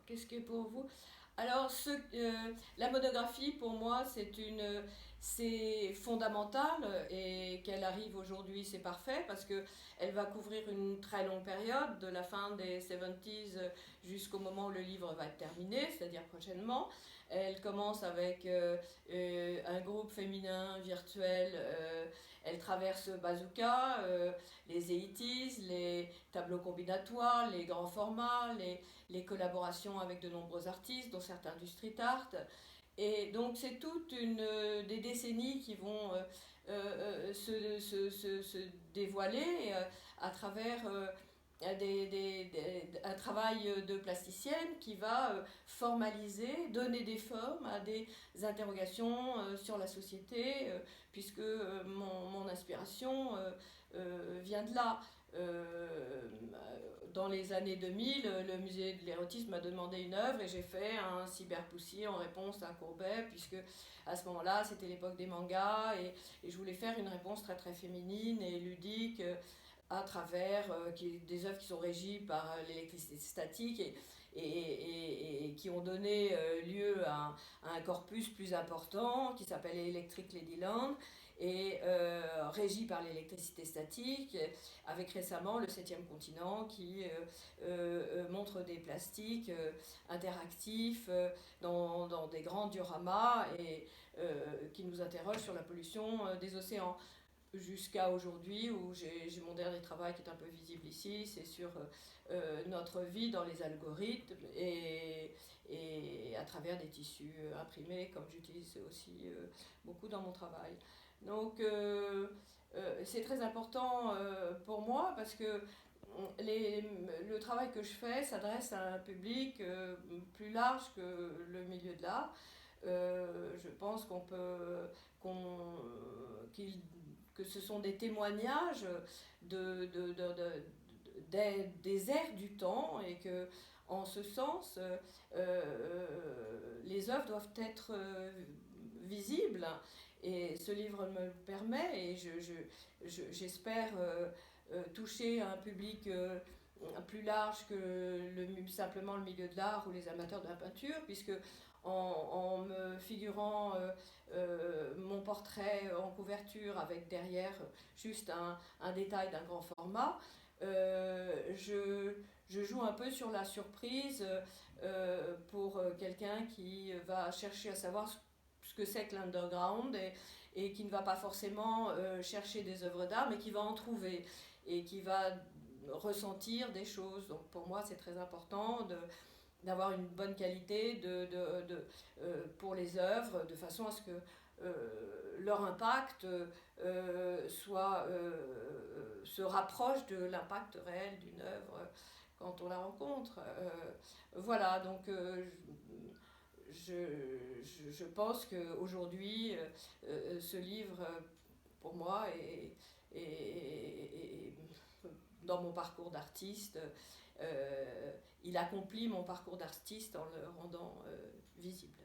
Qu'est-ce qui est pour vous? Alors, la monographie, pour moi, c'est fondamental et qu'elle arrive aujourd'hui, c'est parfait parce que elle va couvrir une très longue période, de la fin des 70s jusqu'au moment où le livre va être terminé, c'est-à-dire prochainement. Elle commence avec un groupe féminin virtuel. Elle traverse Bazooka, les 80s, les tableaux combinatoires, les grands formats, les collaborations avec de nombreux artistes, dont certains du street art. Et donc c'est toute des décennies qui vont se dévoiler à travers un travail de plasticienne qui va formaliser, donner des formes à des interrogations sur la société, puisque mon inspiration vient de là. Dans les années 2000, le musée de l'érotisme m'a demandé une œuvre et j'ai fait un cyberpoussi en réponse à Courbet, puisque à ce moment-là, c'était l'époque des mangas et je voulais faire une réponse très très féminine et ludique à travers des œuvres qui sont régies par l'électricité statique et qui ont donné lieu à un corpus plus important qui s'appelle Electric Ladyland et régi par l'électricité statique, avec récemment le septième continent qui montre des plastiques interactifs dans des grands dioramas et qui nous interrogent sur la pollution des océans. Jusqu'à aujourd'hui où j'ai mon dernier travail qui est un peu visible ici, c'est sur notre vie dans les algorithmes et à travers des tissus imprimés comme j'utilise aussi beaucoup dans mon travail. Donc c'est très important pour moi parce que le travail que je fais s'adresse à un public plus large que le milieu de l'art. Je pense qu'on, qu'il que ce sont des témoignages des airs du temps et que en ce sens les œuvres doivent être visibles et ce livre me le permet et j'espère toucher un public plus large que simplement le milieu de l'art ou les amateurs de la peinture, puisque en me figurant mon portrait en couverture avec derrière juste un détail d'un grand format, je joue un peu sur la surprise pour quelqu'un qui va chercher à savoir ce que c'est que l'underground et qui ne va pas forcément chercher des œuvres d'art, mais qui va en trouver et qui va ressentir des choses. Donc pour moi, c'est très important d'avoir une bonne qualité pour les œuvres, de façon à ce que leur impact se rapproche de l'impact réel d'une œuvre quand on la rencontre. Voilà, donc je pense qu'aujourd'hui, ce livre, pour moi, est dans mon parcours d'artiste, il accomplit mon parcours d'artiste en le rendant visible.